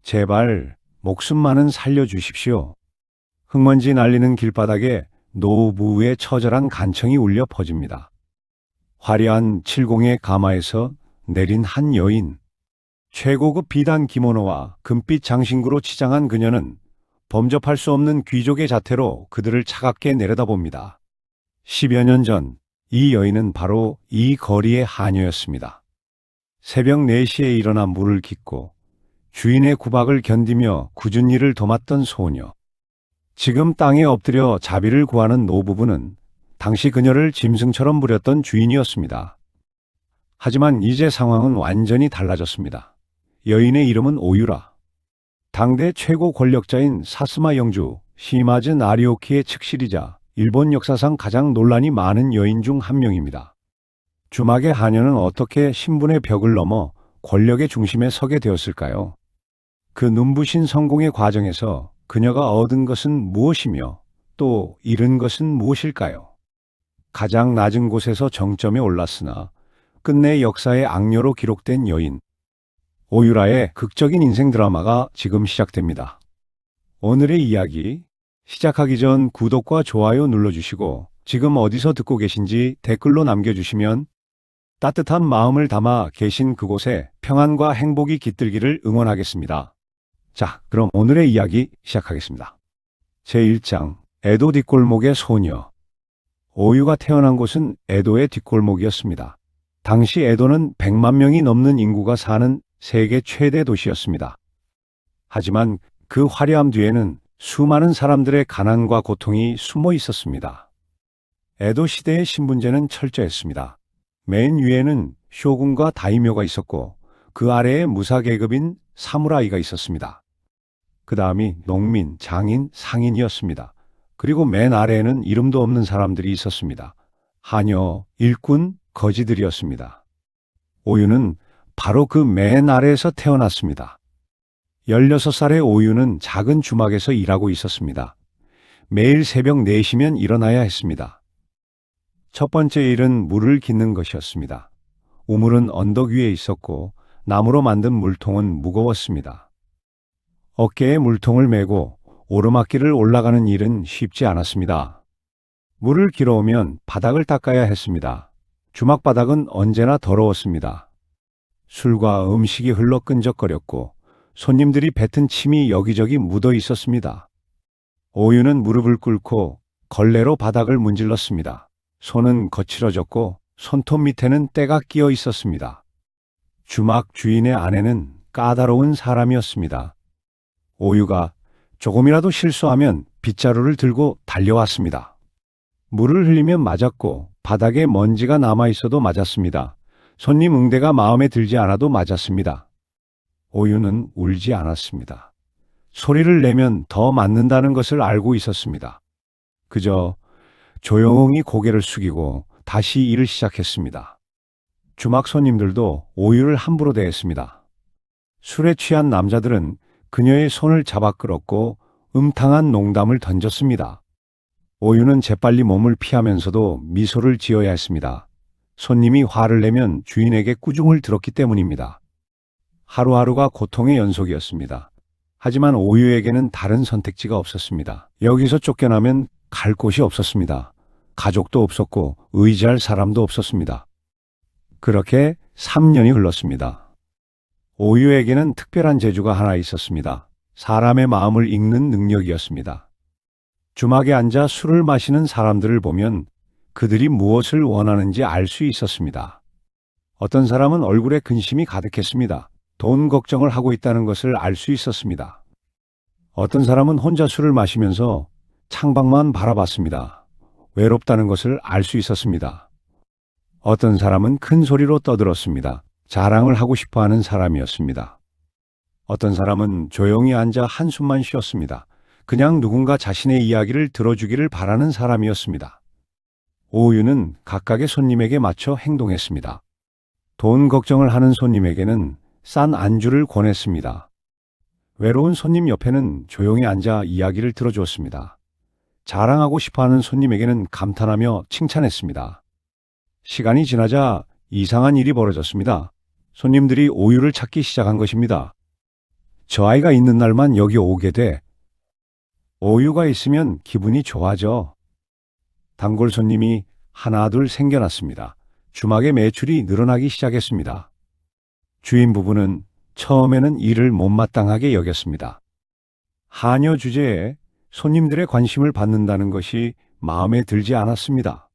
제발 목숨만은 살려주십시오. 흙먼지 날리는 길바닥에 노부부의 처절한 간청이 울려 퍼집니다. 화려한 칠공의 가마에서 내린 한 여인. 최고급 비단 기모노와 금빛 장신구로 치장한 그녀는 범접할 수 없는 귀족의 자태로 그들을 차갑게 내려다봅니다. 10여 년 전 이 여인은 바로 이 거리의 하녀였습니다. 새벽 4시에 일어나 물을 깃고 주인의 구박을 견디며 굳은 일을 도맡던 소녀. 지금 땅에 엎드려 자비를 구하는 노부부는 당시 그녀를 짐승처럼 부렸던 주인이었습니다. 하지만 이제 상황은 완전히 달라졌습니다. 여인의 이름은 오유라. 당대 최고 권력자인 사스마 영주 시마즈 나리오키의 측실이자 일본 역사상 가장 논란이 많은 여인 중 한 명입니다. 주막의 하녀는 어떻게 신분의 벽을 넘어 권력의 중심에 서게 되었을까요? 그 눈부신 성공의 과정에서 그녀가 얻은 것은 무엇이며 또 잃은 것은 무엇일까요? 가장 낮은 곳에서 정점에 올랐으나 끝내 역사의 악녀로 기록된 여인. 오유라의 극적인 인생 드라마가 지금 시작됩니다. 오늘의 이야기 시작하기 전 구독과 좋아요 눌러주시고 지금 어디서 듣고 계신지 댓글로 남겨주시면 따뜻한 마음을 담아 계신 그곳에 평안과 행복이 깃들기를 응원하겠습니다. 자, 그럼 오늘의 이야기 시작하겠습니다. 제1장 에도 뒷골목의 소녀. 오유가 태어난 곳은 에도의 뒷골목이었습니다. 당시 에도는 100만 명이 넘는 인구가 사는 세계 최대 도시였습니다. 하지만 그 화려함 뒤에는 수많은 사람들의 가난과 고통이 숨어 있었습니다. 에도 시대의 신분제는 철저했습니다. 맨 위에는 쇼군과 다이묘가 있었고 그 아래에 무사계급인 사무라이가 있었습니다. 그 다음이 농민, 장인, 상인이었습니다. 그리고 맨 아래에는 이름도 없는 사람들이 있었습니다. 하녀, 일꾼, 거지들이었습니다. 오유는 바로 그 맨 아래에서 태어났습니다. 16살의 오유는 작은 주막에서 일하고 있었습니다. 매일 새벽 4시면 일어나야 했습니다. 첫 번째 일은 물을 깃는 것이었습니다. 우물은 언덕 위에 있었고 나무로 만든 물통은 무거웠습니다. 어깨에 물통을 메고 오르막길을 올라가는 일은 쉽지 않았습니다. 물을 길어오면 바닥을 닦아야 했습니다. 주막 바닥은 언제나 더러웠습니다. 술과 음식이 흘러 끈적거렸고 손님들이 뱉은 침이 여기저기 묻어 있었습니다. 오유는 무릎을 꿇고 걸레로 바닥을 문질렀습니다. 손은 거칠어졌고 손톱 밑에는 때가 끼어 있었습니다. 주막 주인의 아내는 까다로운 사람이었습니다. 오유가 조금이라도 실수하면 빗자루를 들고 달려왔습니다. 물을 흘리면 맞았고 바닥에 먼지가 남아 있어도 맞았습니다. 손님 응대가 마음에 들지 않아도 맞았습니다. 오유는 울지 않았습니다. 소리를 내면 더 맞는다는 것을 알고 있었습니다. 그저 조용히 고개를 숙이고 다시 일을 시작했습니다. 주막 손님들도 오유를 함부로 대했습니다. 술에 취한 남자들은 그녀의 손을 잡아 끌었고 음탕한 농담을 던졌습니다. 오유는 재빨리 몸을 피하면서도 미소를 지어야 했습니다. 손님이 화를 내면 주인에게 꾸중을 들었기 때문입니다. 하루하루가 고통의 연속이었습니다. 하지만 오유에게는 다른 선택지가 없었습니다. 여기서 쫓겨나면 갈 곳이 없었습니다. 가족도 없었고 의지할 사람도 없었습니다. 그렇게 3년이 흘렀습니다. 오유에게는 특별한 재주가 하나 있었습니다. 사람의 마음을 읽는 능력이었습니다. 주막에 앉아 술을 마시는 사람들을 보면 그들이 무엇을 원하는지 알 수 있었습니다. 어떤 사람은 얼굴에 근심이 가득했습니다. 돈 걱정을 하고 있다는 것을 알 수 있었습니다. 어떤 사람은 혼자 술을 마시면서 창밖만 바라봤습니다. 외롭다는 것을 알 수 있었습니다. 어떤 사람은 큰 소리로 떠들었습니다. 자랑을 하고 싶어 하는 사람이었습니다. 어떤 사람은 조용히 앉아 한숨만 쉬었습니다. 그냥 누군가 자신의 이야기를 들어주기를 바라는 사람이었습니다. 오유는 각각의 손님에게 맞춰 행동했습니다. 돈 걱정을 하는 손님에게는 싼 안주를 권했습니다. 외로운 손님 옆에는 조용히 앉아 이야기를 들어주었습니다. 자랑하고 싶어하는 손님에게는 감탄하며 칭찬했습니다. 시간이 지나자 이상한 일이 벌어졌습니다. 손님들이 오유를 찾기 시작한 것입니다. 저 아이가 있는 날만 여기 오게 돼. 오유가 있으면 기분이 좋아져. 단골 손님이 하나 둘 생겨났습니다. 주막의 매출이 늘어나기 시작했습니다. 주인 부부는 처음에는 이를 못마땅하게 여겼습니다. 하녀 주제에 손님들의 관심을 받는다는 것이 마음에 들지 않았습니다.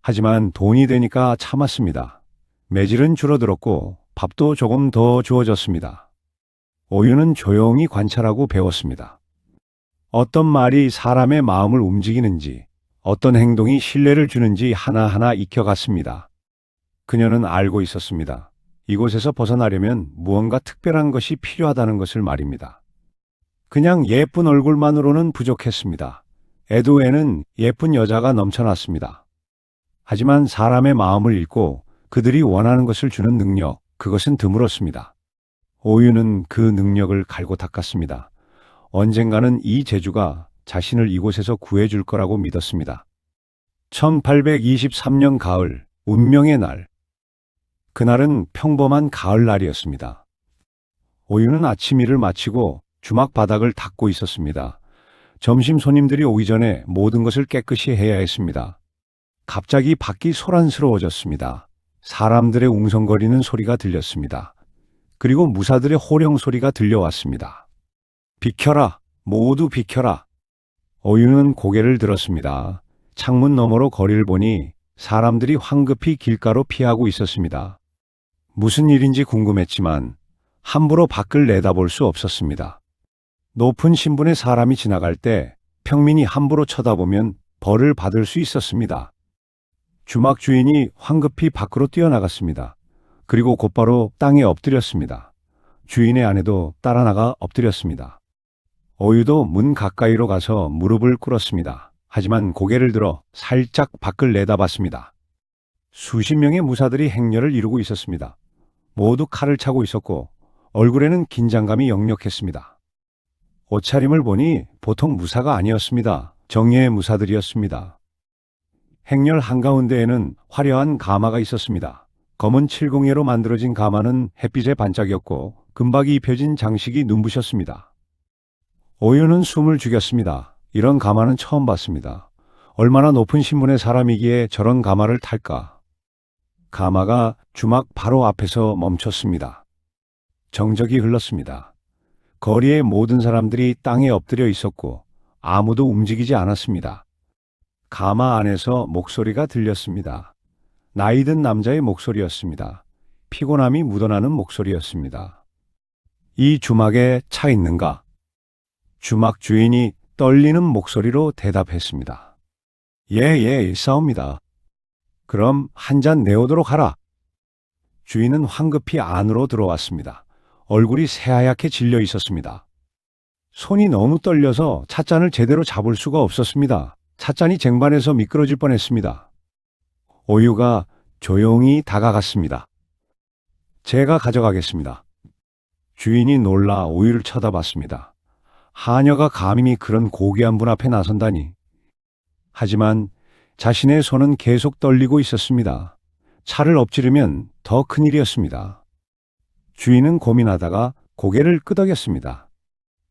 하지만 돈이 되니까 참았습니다. 매질은 줄어들었고 밥도 조금 더 주어졌습니다. 오유는 조용히 관찰하고 배웠습니다. 어떤 말이 사람의 마음을 움직이는지, 어떤 행동이 신뢰를 주는지 하나하나 익혀갔습니다. 그녀는 알고 있었습니다. 이곳에서 벗어나려면 무언가 특별한 것이 필요하다는 것을 말입니다. 그냥 예쁜 얼굴만으로는 부족했습니다. 에도에는 예쁜 여자가 넘쳐났습니다. 하지만 사람의 마음을 읽고 그들이 원하는 것을 주는 능력, 그것은 드물었습니다. 오유는 그 능력을 갈고 닦았습니다. 언젠가는 이 제주가 자신을 이곳에서 구해줄 거라고 믿었습니다. 1823년 가을, 운명의 날. 그날은 평범한 가을날이었습니다. 오유는 아침 일을 마치고 주막 바닥을 닦고 있었습니다. 점심 손님들이 오기 전에 모든 것을 깨끗이 해야 했습니다. 갑자기 밖이 소란스러워졌습니다. 사람들의 웅성거리는 소리가 들렸습니다. 그리고 무사들의 호령 소리가 들려왔습니다. 비켜라! 모두 비켜라! 오유는 고개를 들었습니다. 창문 너머로 거리를 보니 사람들이 황급히 길가로 피하고 있었습니다. 무슨 일인지 궁금했지만 함부로 밖을 내다볼 수 없었습니다. 높은 신분의 사람이 지나갈 때 평민이 함부로 쳐다보면 벌을 받을 수 있었습니다. 주막 주인이 황급히 밖으로 뛰어나갔습니다. 그리고 곧바로 땅에 엎드렸습니다. 주인의 아내도 따라 나가 엎드렸습니다. 오유도 문 가까이로 가서 무릎을 꿇었습니다. 하지만 고개를 들어 살짝 밖을 내다봤습니다. 수십 명의 무사들이 행렬을 이루고 있었습니다. 모두 칼을 차고 있었고 얼굴에는 긴장감이 역력했습니다. 옷차림을 보니 보통 무사가 아니었습니다. 정예의 무사들이었습니다. 행렬 한가운데에는 화려한 가마가 있었습니다. 검은 칠공예로 만들어진 가마는 햇빛에 반짝였고 금박이 입혀진 장식이 눈부셨습니다. 오유는 숨을 죽였습니다. 이런 가마는 처음 봤습니다. 얼마나 높은 신분의 사람이기에 저런 가마를 탈까? 가마가 주막 바로 앞에서 멈췄습니다. 정적이 흘렀습니다. 거리의 모든 사람들이 땅에 엎드려 있었고 아무도 움직이지 않았습니다. 가마 안에서 목소리가 들렸습니다. 나이든 남자의 목소리였습니다. 피곤함이 묻어나는 목소리였습니다. 이 주막에 차 있는가? 주막 주인이 떨리는 목소리로 대답했습니다. 예, 있사옵니다. 그럼 한 잔 내오도록 하라. 주인은 황급히 안으로 들어왔습니다. 얼굴이 새하얗게 질려 있었습니다. 손이 너무 떨려서 찻잔을 제대로 잡을 수가 없었습니다. 찻잔이 쟁반에서 미끄러질 뻔했습니다. 오유가 조용히 다가갔습니다. 제가 가져가겠습니다. 주인이 놀라 오유를 쳐다봤습니다. 하녀가 감히 그런 고귀한 분 앞에 나선다니. 하지만 자신의 손은 계속 떨리고 있었습니다. 차를 엎지르면 더 큰일이었습니다. 주인은 고민하다가 고개를 끄덕였습니다.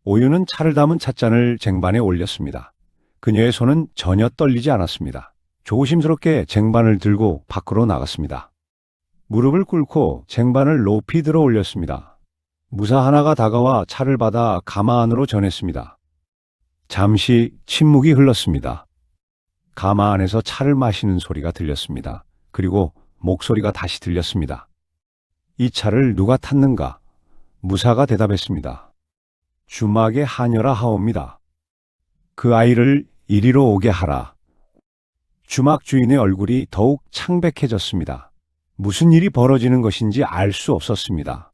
오유는 차를 담은 찻잔을 쟁반에 올렸습니다. 그녀의 손은 전혀 떨리지 않았습니다. 조심스럽게 쟁반을 들고 밖으로 나갔습니다. 무릎을 꿇고 쟁반을 높이 들어 올렸습니다. 무사 하나가 다가와 차를 받아 가마 안으로 전했습니다. 잠시 침묵이 흘렀습니다. 가마 안에서 차를 마시는 소리가 들렸습니다. 그리고 목소리가 다시 들렸습니다. 이 차를 누가 탔는가? 무사가 대답했습니다. 주막의 하녀라 하옵니다. 그 아이를 이리로 오게 하라. 주막 주인의 얼굴이 더욱 창백해졌습니다. 무슨 일이 벌어지는 것인지 알 수 없었습니다.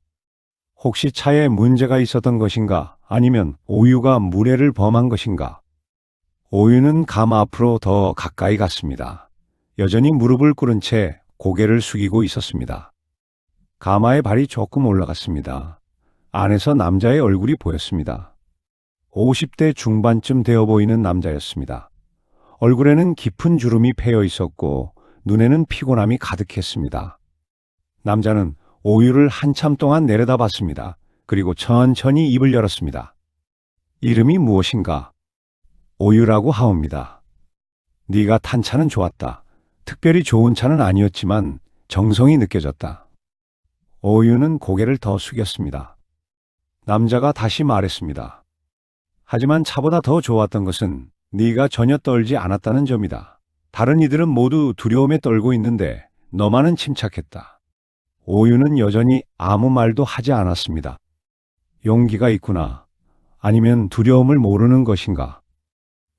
혹시 차에 문제가 있었던 것인가? 아니면 오유가 무례를 범한 것인가? 오유는 가마 앞으로 더 가까이 갔습니다. 여전히 무릎을 꿇은 채 고개를 숙이고 있었습니다. 가마의 발이 조금 올라갔습니다. 안에서 남자의 얼굴이 보였습니다. 50대 중반쯤 되어 보이는 남자였습니다. 얼굴에는 깊은 주름이 패여 있었고 눈에는 피곤함이 가득했습니다. 남자는 오유를 한참 동안 내려다봤습니다. 그리고 천천히 입을 열었습니다. 이름이 무엇인가? 오유라고 하옵니다. 네가 탄 차는 좋았다. 특별히 좋은 차는 아니었지만 정성이 느껴졌다. 오유는 고개를 더 숙였습니다. 남자가 다시 말했습니다. 하지만 차보다 더 좋았던 것은 네가 전혀 떨지 않았다는 점이다. 다른 이들은 모두 두려움에 떨고 있는데 너만은 침착했다. 오유는 여전히 아무 말도 하지 않았습니다. 용기가 있구나. 아니면 두려움을 모르는 것인가?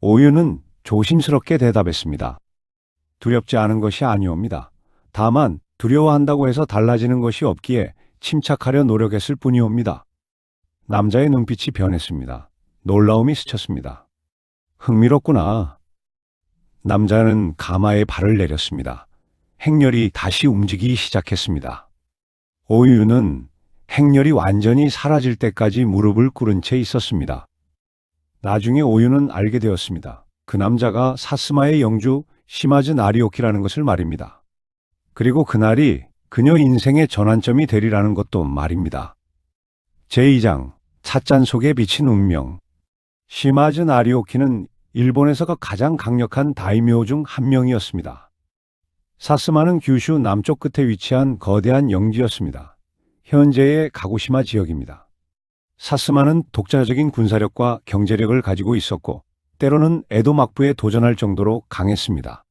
오유는 조심스럽게 대답했습니다. 두렵지 않은 것이 아니옵니다. 다만 두려워한다고 해서 달라지는 것이 없기에 침착하려 노력했을 뿐이옵니다. 남자의 눈빛이 변했습니다. 놀라움이 스쳤습니다. 흥미롭구나. 남자는 가마에 발을 내렸습니다. 행렬이 다시 움직이기 시작했습니다. 오유는 행렬이 완전히 사라질 때까지 무릎을 꿇은 채 있었습니다. 나중에 오유는 알게 되었습니다. 그 남자가 사스마의 영주 시마즈 나리오키라는 것을 말입니다. 그리고 그날이 그녀 인생의 전환점이 되리라는 것도 말입니다. 제2장 찻잔 속에 비친 운명. 시마즈 나리오키는 일본에서 가장 강력한 다이묘 중 한 명이었습니다. 사스마는 규슈 남쪽 끝에 위치한 거대한 영지였습니다. 현재의 가고시마 지역입니다. 사스마는 독자적인 군사력과 경제력을 가지고 있었고 때로는 에도 막부에 도전할 정도로 강했습니다.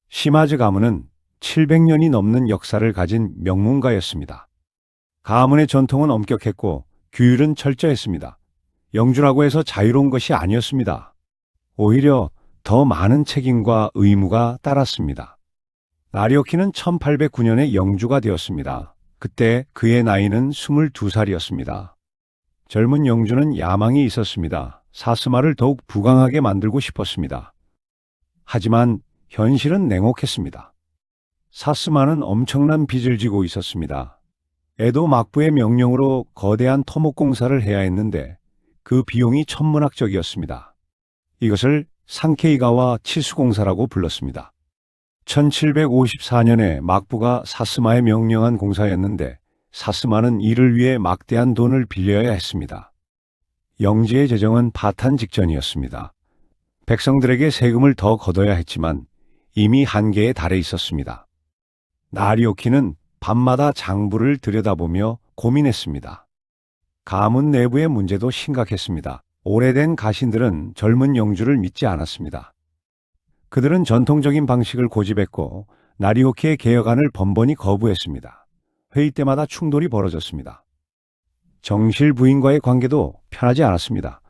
시마즈 가문은 700년이 넘는 역사를 가진 명문가였습니다. 가문의 전통은 엄격했고 규율은 철저했습니다. 영주라고 해서 자유로운 것이 아니었습니다. 오히려 더 많은 책임과 의무가 따랐습니다. 나리오키는 1809년에 영주가 되었습니다. 그때 그의 나이는 22살이었습니다. 젊은 영주는 야망이 있었습니다. 사스마를 더욱 부강하게 만들고 싶었습니다. 하지만 현실은 냉혹했습니다. 사스마는 엄청난 빚을 지고 있었습니다. 에도 막부의 명령으로 거대한 토목공사를 해야 했는데 그 비용이 천문학적이었습니다. 이것을 상케이가와 치수공사라고 불렀습니다. 1754년에 막부가 사스마에 명령한 공사였는데 사스마는 이를 위해 막대한 돈을 빌려야 했습니다. 영지의 재정은 파탄 직전이었습니다. 백성들에게 세금을 더 걷어야 했지만 이미 한계에 달해 있었습니다. 나리오키는 밤마다 장부를 들여다보며 고민했습니다. 가문 내부의 문제도 심각했습니다. 오래된 가신들은 젊은 영주를 믿지 않았습니다. 그들은 전통적인 방식을 고집했고 나리오키의 개혁안을 번번이 거부했습니다. 회의 때마다 충돌이 벌어졌습니다. 정실 부인과의 관계도 편하지 않았습니다.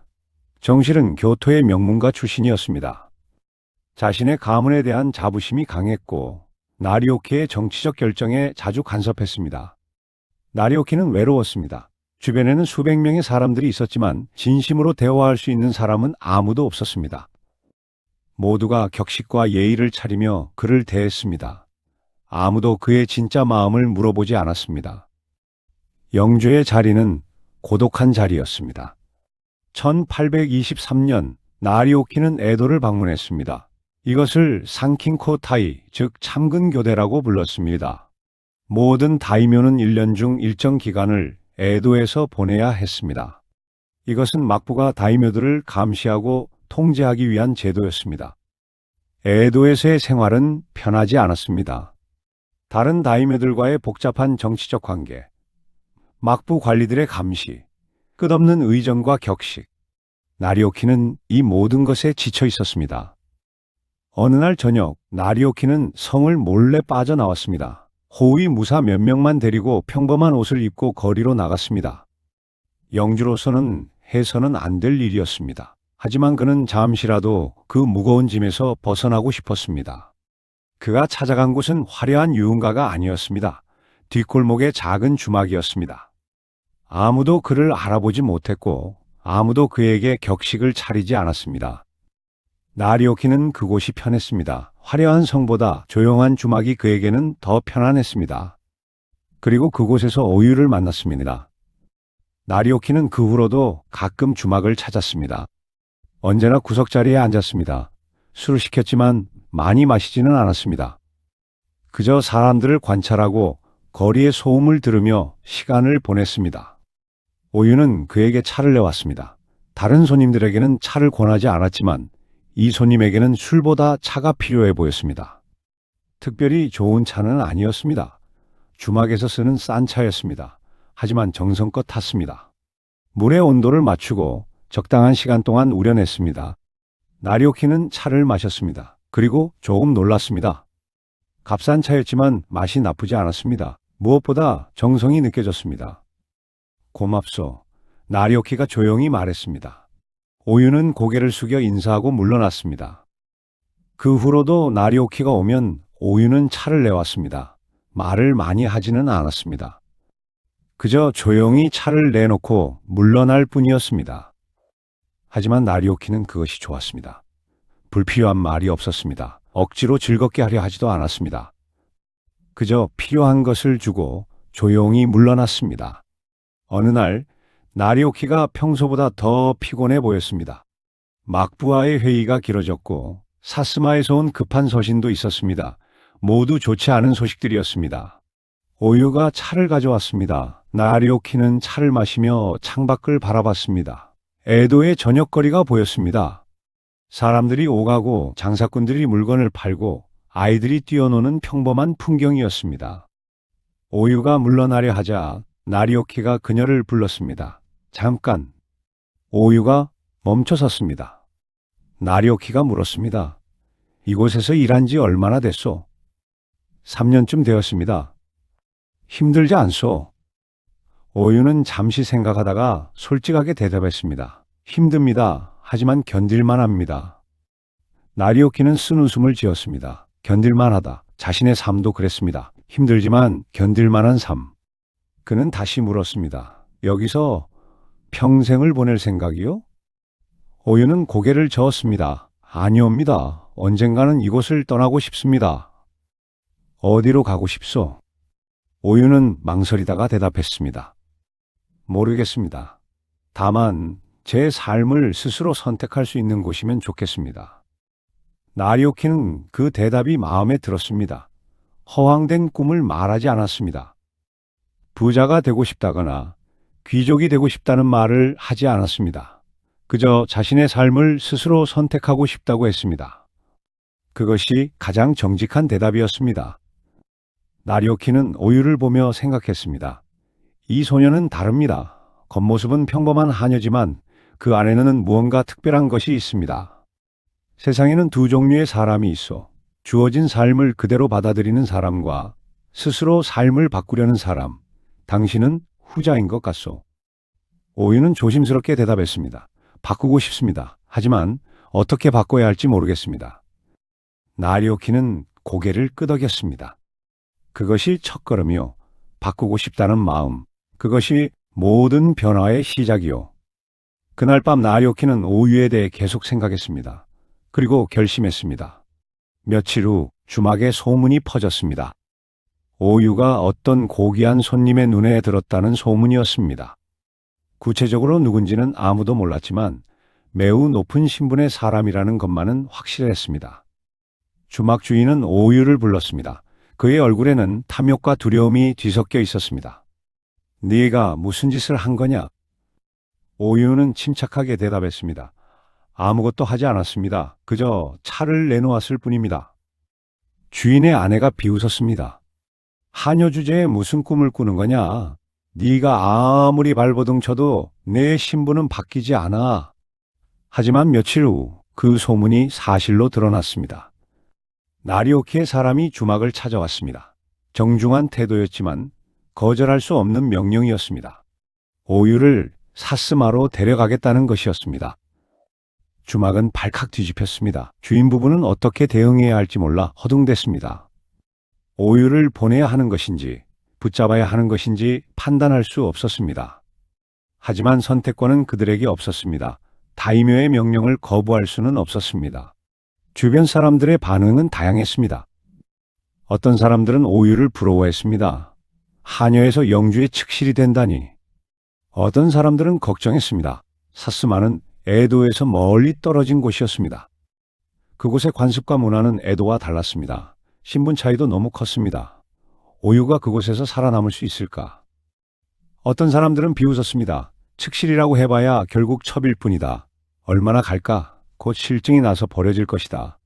정실은 교토의 명문가 출신이었습니다. 자신의 가문에 대한 자부심이 강했고 나리오키의 정치적 결정에 자주 간섭했습니다. 나리오키는 외로웠습니다. 주변에는 수백 명의 사람들이 있었지만 진심으로 대화할 수 있는 사람은 아무도 없었습니다. 모두가 격식과 예의를 차리며 그를 대했습니다. 아무도 그의 진짜 마음을 물어보지 않았습니다. 영주의 자리는 고독한 자리였습니다. 1823년 나리오키는 에도를 방문했습니다. 이것을 상킨코타이, 즉 참근교대라고 불렀습니다. 모든 다이묘는 1년 중 일정 기간을 에도에서 보내야 했습니다. 이것은 막부가 다이묘들을 감시하고 통제하기 위한 제도였습니다. 에도에서의 생활은 편하지 않았습니다. 다른 다이묘들과의 복잡한 정치적 관계, 막부 관리들의 감시, 끝없는 의정과 격식, 나리오키는 이 모든 것에 지쳐 있었습니다. 어느 날 저녁 나리오키는 성을 몰래 빠져나왔습니다. 호위 무사 몇 명만 데리고 평범한 옷을 입고 거리로 나갔습니다. 영주로서는 해서는 안 될 일이었습니다. 하지만 그는 잠시라도 그 무거운 짐에서 벗어나고 싶었습니다. 그가 찾아간 곳은 화려한 유흥가가 아니었습니다. 뒷골목의 작은 주막이었습니다. 아무도 그를 알아보지 못했고 아무도 그에게 격식을 차리지 않았습니다. 나리오키는 그곳이 편했습니다. 화려한 성보다 조용한 주막이 그에게는 더 편안했습니다. 그리고 그곳에서 오유를 만났습니다. 나리오키는 그 후로도 가끔 주막을 찾았습니다. 언제나 구석자리에 앉았습니다. 술을 시켰지만 많이 마시지는 않았습니다. 그저 사람들을 관찰하고 거리의 소음을 들으며 시간을 보냈습니다. 오유는 그에게 차를 내왔습니다. 다른 손님들에게는 차를 권하지 않았지만 이 손님에게는 술보다 차가 필요해 보였습니다. 특별히 좋은 차는 아니었습니다. 주막에서 쓰는 싼 차였습니다. 하지만 정성껏 탔습니다. 물의 온도를 맞추고 적당한 시간 동안 우려냈습니다. 나리오키는 차를 마셨습니다. 그리고 조금 놀랐습니다. 값싼 차였지만 맛이 나쁘지 않았습니다. 무엇보다 정성이 느껴졌습니다. 고맙소. 나리오키가 조용히 말했습니다. 오유는 고개를 숙여 인사하고 물러났습니다. 그 후로도 나리오키가 오면 오유는 차를 내왔습니다. 말을 많이 하지는 않았습니다. 그저 조용히 차를 내놓고 물러날 뿐이었습니다. 하지만 나리오키는 그것이 좋았습니다. 불필요한 말이 없었습니다. 억지로 즐겁게 하려 하지도 않았습니다. 그저 필요한 것을 주고 조용히 물러났습니다. 어느 날 나리오키가 평소보다 더 피곤해 보였습니다. 막부와의 회의가 길어졌고 사스마에서 온 급한 서신도 있었습니다. 모두 좋지 않은 소식들이었습니다. 오유가 차를 가져왔습니다. 나리오키는 차를 마시며 창밖을 바라봤습니다. 에도의 저녁거리가 보였습니다. 사람들이 오가고 장사꾼들이 물건을 팔고 아이들이 뛰어노는 평범한 풍경이었습니다. 오유가 물러나려 하자 나리오키가 그녀를 불렀습니다. 잠깐. 오유가 멈춰 섰습니다. 나리오키가 물었습니다. 이곳에서 일한 지 얼마나 됐소? 3년쯤 되었습니다. 힘들지 않소? 오유는 잠시 생각하다가 솔직하게 대답했습니다. 힘듭니다. 하지만 견딜만 합니다. 나리오키는 쓴 웃음을 지었습니다. 견딜만 하다. 자신의 삶도 그랬습니다. 힘들지만 견딜만한 삶. 그는 다시 물었습니다. 여기서 평생을 보낼 생각이요? 오유는 고개를 저었습니다. 아니옵니다. 언젠가는 이곳을 떠나고 싶습니다. 어디로 가고 싶소? 오유는 망설이다가 대답했습니다. 모르겠습니다. 다만 제 삶을 스스로 선택할 수 있는 곳이면 좋겠습니다. 나리오키는 그 대답이 마음에 들었습니다. 허황된 꿈을 말하지 않았습니다. 부자가 되고 싶다거나 귀족이 되고 싶다는 말을 하지 않았습니다. 그저 자신의 삶을 스스로 선택하고 싶다고 했습니다. 그것이 가장 정직한 대답이었습니다. 나리오키는 오유를 보며 생각했습니다. 이 소녀는 다릅니다. 겉모습은 평범한 하녀지만 그 안에는 무언가 특별한 것이 있습니다. 세상에는 두 종류의 사람이 있어. 주어진 삶을 그대로 받아들이는 사람과 스스로 삶을 바꾸려는 사람. 당신은 후자인 것 같소. 오유는 조심스럽게 대답했습니다. 바꾸고 싶습니다. 하지만 어떻게 바꿔야 할지 모르겠습니다. 나리오키는 고개를 끄덕였습니다. 그것이 첫걸음이요. 바꾸고 싶다는 마음. 그것이 모든 변화의 시작이요. 그날 밤 나리오키는 오유에 대해 계속 생각했습니다. 그리고 결심했습니다. 며칠 후 주막에 소문이 퍼졌습니다. 오유가 어떤 고귀한 손님의 눈에 들었다는 소문이었습니다. 구체적으로 누군지는 아무도 몰랐지만 매우 높은 신분의 사람이라는 것만은 확실했습니다. 주막 주인은 오유를 불렀습니다. 그의 얼굴에는 탐욕과 두려움이 뒤섞여 있었습니다. 네가 무슨 짓을 한 거냐? 오유는 침착하게 대답했습니다. 아무것도 하지 않았습니다. 그저 차를 내놓았을 뿐입니다. 주인의 아내가 비웃었습니다. 하녀 주제에 무슨 꿈을 꾸는 거냐? 네가 아무리 발버둥 쳐도 내 신분은 바뀌지 않아. 하지만 며칠 후 그 소문이 사실로 드러났습니다. 나리오키의 사람이 주막을 찾아왔습니다. 정중한 태도였지만 거절할 수 없는 명령이었습니다. 오유를 사스마로 데려가겠다는 것이었습니다. 주막은 발칵 뒤집혔습니다. 주인 부부는 어떻게 대응해야 할지 몰라 허둥댔습니다. 오유를 보내야 하는 것인지 붙잡아야 하는 것인지 판단할 수 없었습니다. 하지만 선택권은 그들에게 없었습니다. 다이묘의 명령을 거부할 수는 없었습니다. 주변 사람들의 반응은 다양했습니다. 어떤 사람들은 오유를 부러워했습니다. 하녀에서 영주의 측실이 된다니. 어떤 사람들은 걱정했습니다. 사스마는 에도에서 멀리 떨어진 곳이었습니다. 그곳의 관습과 문화는 에도와 달랐습니다. 신분 차이도 너무 컸습니다. 오유가 그곳에서 살아남을 수 있을까? 어떤 사람들은 비웃었습니다. 측실이라고 해봐야 결국 첩일 뿐이다. 얼마나 갈까? 곧 실증이 나서 버려질 것이다.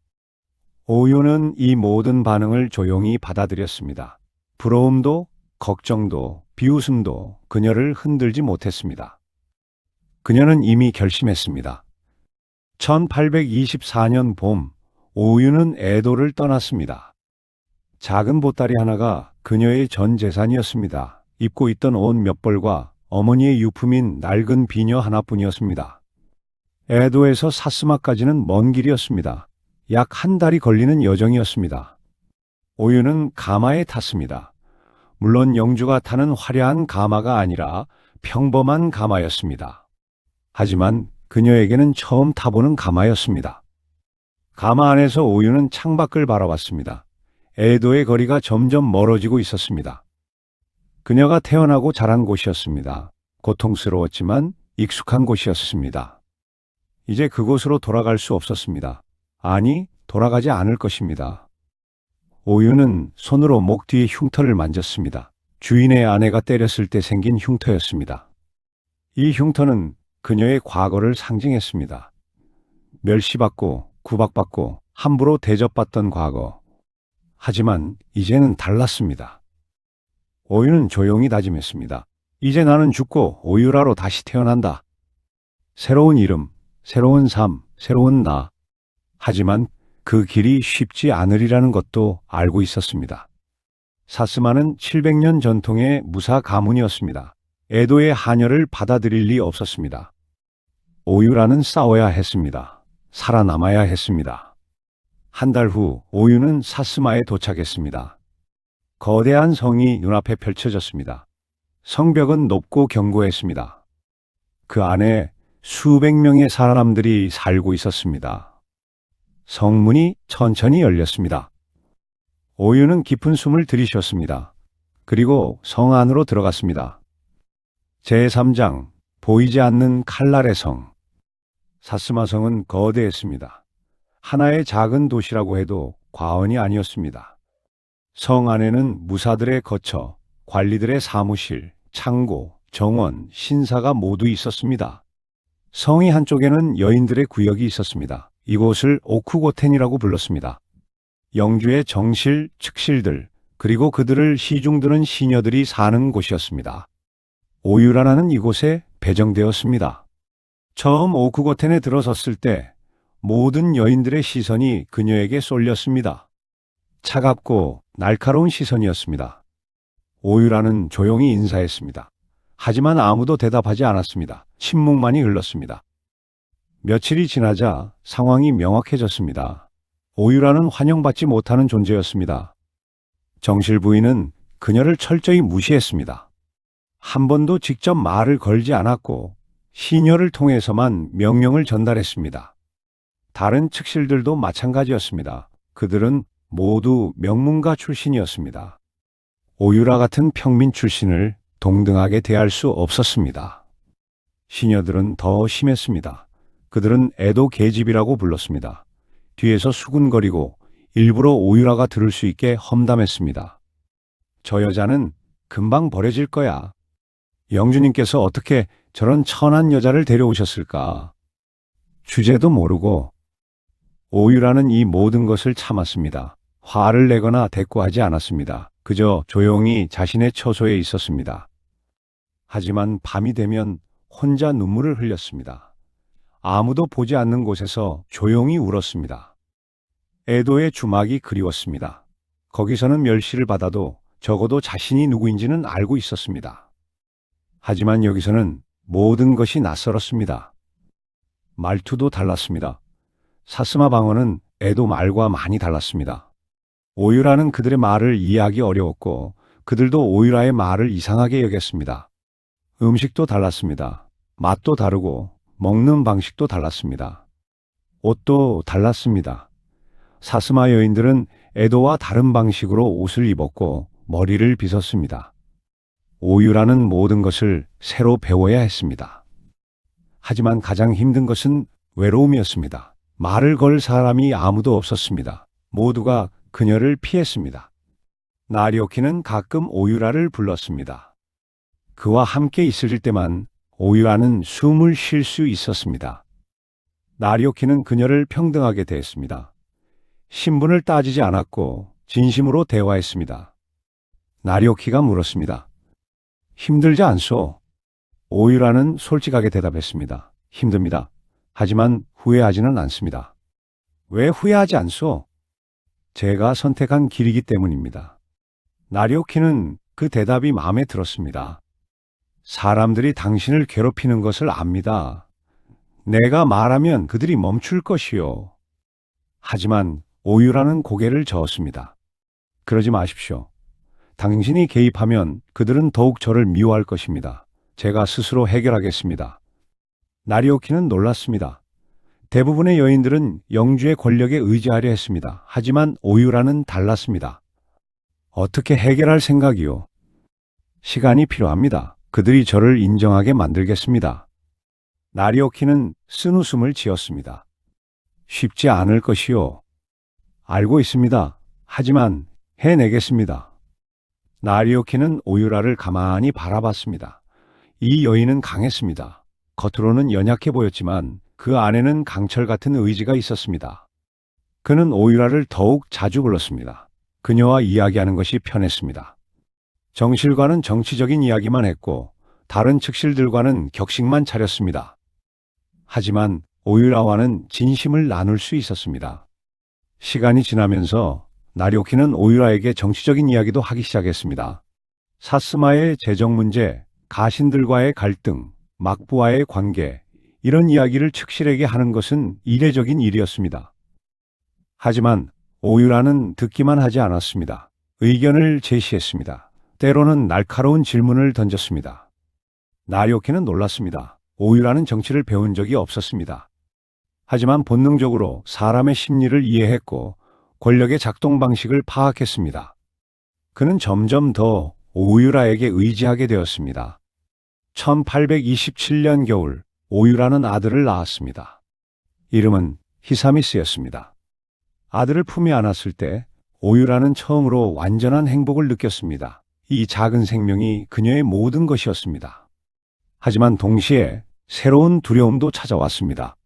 오유는 이 모든 반응을 조용히 받아들였습니다. 부러움도, 걱정도, 비웃음도 그녀를 흔들지 못했습니다. 그녀는 이미 결심했습니다. 1824년 봄, 오유는 에도를 떠났습니다. 작은 보따리 하나가 그녀의 전 재산이었습니다. 입고 있던 옷 몇 벌과 어머니의 유품인 낡은 비녀 하나뿐이었습니다. 에도에서 사스마까지는 먼 길이었습니다. 약 한 달이 걸리는 여정이었습니다. 오유는 가마에 탔습니다. 물론 영주가 타는 화려한 가마가 아니라 평범한 가마였습니다. 하지만 그녀에게는 처음 타보는 가마였습니다. 가마 안에서 오유는 창밖을 바라봤습니다. 에도의 거리가 점점 멀어지고 있었습니다. 그녀가 태어나고 자란 곳이었습니다. 고통스러웠지만 익숙한 곳이었습니다. 이제 그곳으로 돌아갈 수 없었습니다. 아니, 돌아가지 않을 것입니다. 오유는 손으로 목 뒤의 흉터를 만졌습니다. 주인의 아내가 때렸을 때 생긴 흉터였습니다. 이 흉터는 그녀의 과거를 상징했습니다. 멸시받고 구박받고 함부로 대접받던 과거. 하지만 이제는 달랐습니다. 오유는 조용히 다짐했습니다. 이제 나는 죽고 오유라로 다시 태어난다. 새로운 이름, 새로운 삶, 새로운 나. 하지만 그 길이 쉽지 않으리라는 것도 알고 있었습니다. 사스마는 700년 전통의 무사 가문이었습니다. 에도의 하녀를 받아들일 리 없었습니다. 오유라는 싸워야 했습니다. 살아남아야 했습니다. 한 달 후 오유는 사스마에 도착했습니다. 거대한 성이 눈앞에 펼쳐졌습니다. 성벽은 높고 견고했습니다. 그 안에 수백 명의 사람들이 살고 있었습니다. 성문이 천천히 열렸습니다. 오유는 깊은 숨을 들이쉬었습니다. 그리고 성 안으로 들어갔습니다. 제3장, 보이지 않는 칼날의 성. 사스마성은 거대했습니다. 하나의 작은 도시라고 해도 과언이 아니었습니다. 성 안에는 무사들의 거처, 관리들의 사무실, 창고, 정원, 신사가 모두 있었습니다. 성의 한쪽에는 여인들의 구역이 있었습니다. 이곳을 오크고텐이라고 불렀습니다. 영주의 정실, 측실들, 그리고 그들을 시중드는 시녀들이 사는 곳이었습니다. 오유라는 이곳에 배정되었습니다. 처음 오크고텐에 들어섰을 때 모든 여인들의 시선이 그녀에게 쏠렸습니다. 차갑고 날카로운 시선이었습니다. 오유라는 조용히 인사했습니다. 하지만 아무도 대답하지 않았습니다. 침묵만이 흘렀습니다. 며칠이 지나자 상황이 명확해졌습니다. 오유라는 환영받지 못하는 존재였습니다. 정실 부인은 그녀를 철저히 무시했습니다. 한 번도 직접 말을 걸지 않았고 시녀를 통해서만 명령을 전달했습니다. 다른 측실들도 마찬가지였습니다. 그들은 모두 명문가 출신이었습니다. 오유라 같은 평민 출신을 동등하게 대할 수 없었습니다. 시녀들은 더 심했습니다. 그들은 에도 계집이라고 불렀습니다. 뒤에서 수군거리고 일부러 오유라가 들을 수 있게 험담했습니다. 저 여자는 금방 버려질 거야. 영주님께서 어떻게 저런 천한 여자를 데려오셨을까? 주제도 모르고 오유라는 이 모든 것을 참았습니다. 화를 내거나 대꾸하지 않았습니다. 그저 조용히 자신의 처소에 있었습니다. 하지만 밤이 되면 혼자 눈물을 흘렸습니다. 아무도 보지 않는 곳에서 조용히 울었습니다. 에도의 주막이 그리웠습니다. 거기서는 멸시를 받아도 적어도 자신이 누구인지는 알고 있었습니다. 하지만 여기서는 모든 것이 낯설었습니다. 말투도 달랐습니다. 사스마 방언은 에도 말과 많이 달랐습니다. 오유라는 그들의 말을 이해하기 어려웠고 그들도 오유라의 말을 이상하게 여겼습니다. 음식도 달랐습니다. 맛도 다르고 먹는 방식도 달랐습니다. 옷도 달랐습니다. 사스마 여인들은 에도와 다른 방식으로 옷을 입었고 머리를 빗었습니다. 오유라는 모든 것을 새로 배워야 했습니다. 하지만 가장 힘든 것은 외로움이었습니다. 말을 걸 사람이 아무도 없었습니다. 모두가 그녀를 피했습니다. 나리오키는 가끔 오유라를 불렀습니다. 그와 함께 있을 때만 오유라는 숨을 쉴 수 있었습니다. 나리오키는 그녀를 평등하게 대했습니다. 신분을 따지지 않았고 진심으로 대화했습니다. 나리오키가 물었습니다. 힘들지 않소? 오유라는 솔직하게 대답했습니다. 힘듭니다. 하지만 후회하지는 않습니다. 왜 후회하지 않소? 제가 선택한 길이기 때문입니다. 나리오키는 그 대답이 마음에 들었습니다. 사람들이 당신을 괴롭히는 것을 압니다. 내가 말하면 그들이 멈출 것이요. 하지만 오유라는 고개를 저었습니다. 그러지 마십시오. 당신이 개입하면 그들은 더욱 저를 미워할 것입니다. 제가 스스로 해결하겠습니다. 나리오키는 놀랐습니다. 대부분의 여인들은 영주의 권력에 의지하려 했습니다. 하지만 오유라는 달랐습니다. 어떻게 해결할 생각이요? 시간이 필요합니다. 그들이 저를 인정하게 만들겠습니다. 나리오키는 쓴웃음을 지었습니다. 쉽지 않을 것이요. 알고 있습니다. 하지만 해내겠습니다. 나리오키는 오유라를 가만히 바라봤습니다. 이 여인은 강했습니다. 겉으로는 연약해 보였지만 그 안에는 강철 같은 의지가 있었습니다. 그는 오유라를 더욱 자주 불렀습니다. 그녀와 이야기하는 것이 편했습니다. 정실과는 정치적인 이야기만 했고 다른 측실들과는 격식만 차렸습니다. 하지만 오유라와는 진심을 나눌 수 있었습니다. 시간이 지나면서 나리오키는 오유라에게 정치적인 이야기도 하기 시작했습니다. 사스마의 재정 문제, 가신들과의 갈등, 막부와의 관계, 이런 이야기를 측실에게 하는 것은 이례적인 일이었습니다. 하지만 오유라는 듣기만 하지 않았습니다. 의견을 제시했습니다. 때로는 날카로운 질문을 던졌습니다. 나리오키는 놀랐습니다. 오유라는 정치를 배운 적이 없었습니다. 하지만 본능적으로 사람의 심리를 이해했고 권력의 작동 방식을 파악했습니다. 그는 점점 더 오유라에게 의지하게 되었습니다. 1827년 겨울 오유라는 아들을 낳았습니다. 이름은 히사미스였습니다. 아들을 품에 안았을 때 오유라는 처음으로 완전한 행복을 느꼈습니다. 이 작은 생명이 그녀의 모든 것이었습니다. 하지만 동시에 새로운 두려움도 찾아왔습니다.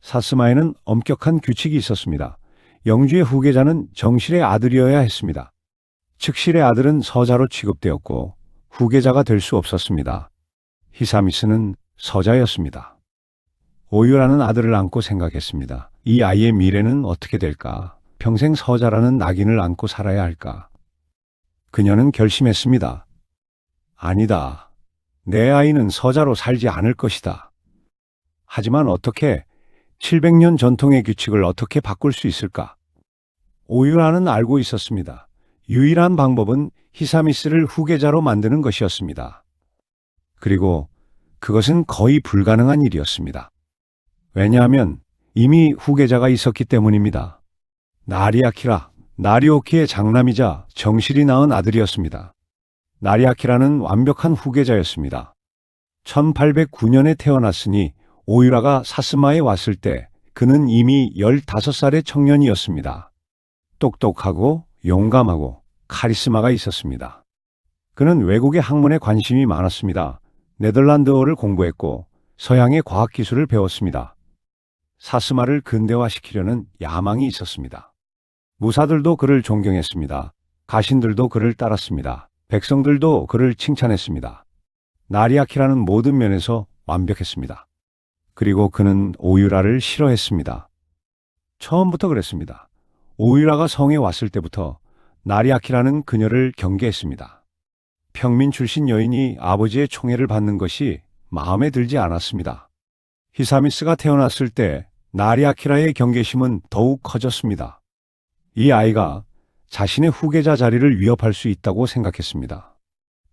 사스마에는 엄격한 규칙이 있었습니다. 영주의 후계자는 정실의 아들이어야 했습니다. 측실의 아들은 서자로 취급되었고 후계자가 될 수 없었습니다. 히사미스는 서자였습니다. 오유라는 아들을 안고 생각했습니다. 이 아이의 미래는 어떻게 될까? 평생 서자라는 낙인을 안고 살아야 할까? 그녀는 결심했습니다. 아니다. 내 아이는 서자로 살지 않을 것이다. 하지만 어떻게 700년 전통의 규칙을 어떻게 바꿀 수 있을까? 오유라는 알고 있었습니다. 유일한 방법은 히사미스를 후계자로 만드는 것이었습니다. 그리고 그것은 거의 불가능한 일이었습니다. 왜냐하면 이미 후계자가 있었기 때문입니다. 나리아키라, 나리오키의 장남이자 정실이 낳은 아들이었습니다. 나리아키라는 완벽한 후계자였습니다. 1809년에 태어났으니 오유라가 사스마에 왔을 때 그는 이미 15살의 청년이었습니다. 똑똑하고 용감하고 카리스마가 있었습니다. 그는 외국의 학문에 관심이 많았습니다. 네덜란드어를 공부했고 서양의 과학기술을 배웠습니다. 사스마를 근대화시키려는 야망이 있었습니다. 무사들도 그를 존경했습니다. 가신들도 그를 따랐습니다. 백성들도 그를 칭찬했습니다. 나리아키라는 모든 면에서 완벽했습니다. 그리고 그는 오유라를 싫어했습니다. 처음부터 그랬습니다. 오유라가 성에 왔을 때부터 나리아키라는 그녀를 경계했습니다. 평민 출신 여인이 아버지의 총애를 받는 것이 마음에 들지 않았습니다. 히사미스가 태어났을 때 나리아키라의 경계심은 더욱 커졌습니다. 이 아이가 자신의 후계자 자리를 위협할 수 있다고 생각했습니다.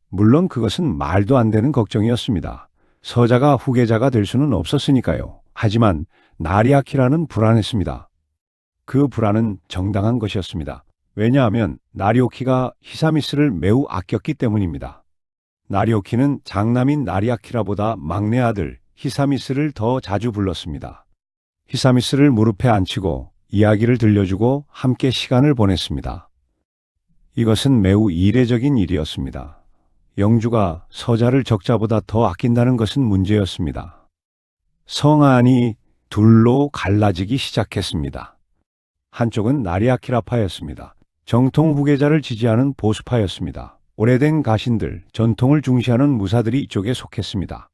물론 그것은 말도 안 되는 걱정이었습니다. 서자가 후계자가 될 수는 없었으니까요. 하지만 나리아키라는 불안했습니다. 그 불안은 정당한 것이었습니다. 왜냐하면 나리오키가 히사미스를 매우 아꼈기 때문입니다. 나리오키는 장남인 나리아키라보다 막내 아들 히사미스를 더 자주 불렀습니다. 히사미스를 무릎에 앉히고 이야기를 들려주고 함께 시간을 보냈습니다. 이것은 매우 이례적인 일이었습니다. 영주가 서자를 적자보다 더 아낀다는 것은 문제였습니다. 성안이 둘로 갈라지기 시작했습니다. 한쪽은 나리아키라파였습니다. 정통 후계자를 지지하는 보수파였습니다. 오래된 가신들, 전통을 중시하는 무사들이 이쪽에 속했습니다.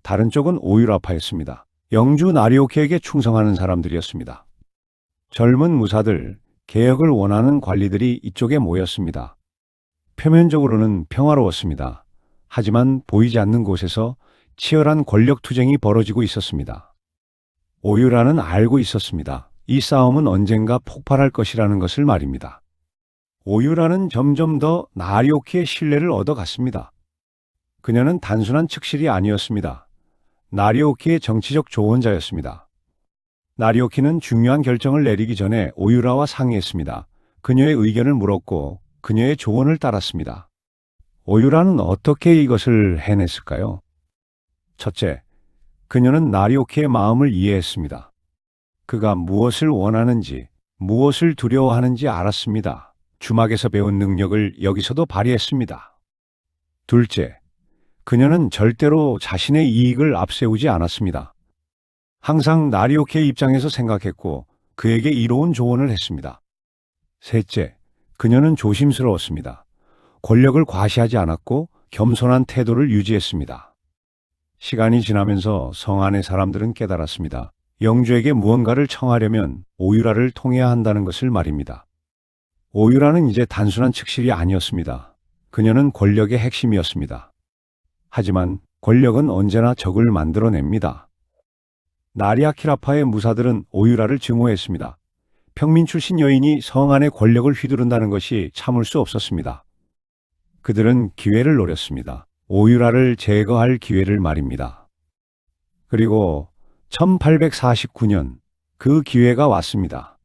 다른 쪽은 오유라파였습니다. 영주 나리오키에게 충성하는 사람들이었습니다. 젊은 무사들, 개혁을 원하는 관리들이 이쪽에 모였습니다. 표면적으로는 평화로웠습니다. 하지만 보이지 않는 곳에서 치열한 권력 투쟁이 벌어지고 있었습니다. 오유라는 알고 있었습니다. 이 싸움은 언젠가 폭발할 것이라는 것을 말입니다. 오유라는 점점 더 나리오키의 신뢰를 얻어갔습니다. 그녀는 단순한 측실이 아니었습니다. 나리오키의 정치적 조언자였습니다. 나리오키는 중요한 결정을 내리기 전에 오유라와 상의했습니다. 그녀의 의견을 물었고 그녀의 조언을 따랐습니다. 오유라는 어떻게 이것을 해냈을까요? 첫째, 그녀는 나리오키의 마음을 이해했습니다. 그가 무엇을 원하는지, 무엇을 두려워하는지 알았습니다. 주막에서 배운 능력을 여기서도 발휘했습니다. 둘째, 그녀는 절대로 자신의 이익을 앞세우지 않았습니다. 항상 나리오키의 입장에서 생각했고 그에게 이로운 조언을 했습니다. 셋째, 그녀는 조심스러웠습니다. 권력을 과시하지 않았고 겸손한 태도를 유지했습니다. 시간이 지나면서 성안의 사람들은 깨달았습니다. 영주에게 무언가를 청하려면 오유라를 통해야 한다는 것을 말입니다. 오유라는 이제 단순한 측실이 아니었습니다. 그녀는 권력의 핵심이었습니다. 하지만 권력은 언제나 적을 만들어냅니다. 나리아키라파의 무사들은 오유라를 증오했습니다. 평민 출신 여인이 성안의 권력을 휘두른다는 것이 참을 수 없었습니다. 그들은 기회를 노렸습니다. 오유라를 제거할 기회를 말입니다. 그리고 1849년 그 기회가 왔습니다.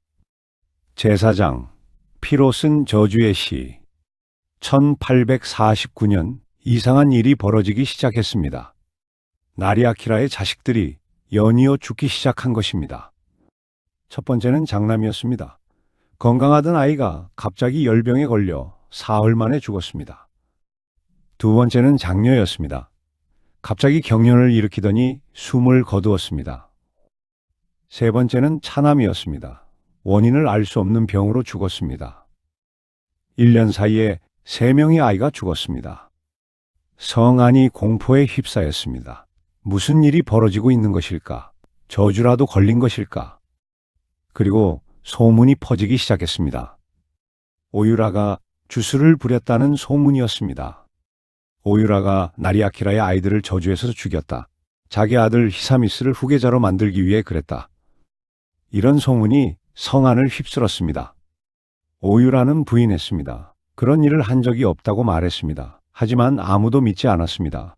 제사장 피로 쓴 저주의 시. 1849년 이상한 일이 벌어지기 시작했습니다. 나리아키라의 자식들이 연이어 죽기 시작한 것입니다. 첫 번째는 장남이었습니다. 건강하던 아이가 갑자기 열병에 걸려 사흘 만에 죽었습니다. 두 번째는 장녀였습니다. 갑자기 경련을 일으키더니 숨을 거두었습니다. 세 번째는 차남이었습니다. 원인을 알 수 없는 병으로 죽었습니다. 1년 사이에 3명의 아이가 죽었습니다. 성안이 공포에 휩싸였습니다. 무슨 일이 벌어지고 있는 것일까? 저주라도 걸린 것일까? 그리고 소문이 퍼지기 시작했습니다. 오유라가 주술을 부렸다는 소문이었습니다. 오유라가 나리아키라의 아이들을 저주해서 죽였다. 자기 아들 히사미스를 후계자로 만들기 위해 그랬다. 이런 소문이 성안을 휩쓸었습니다. 오유라는 부인했습니다. 그런 일을 한 적이 없다고 말했습니다. 하지만 아무도 믿지 않았습니다.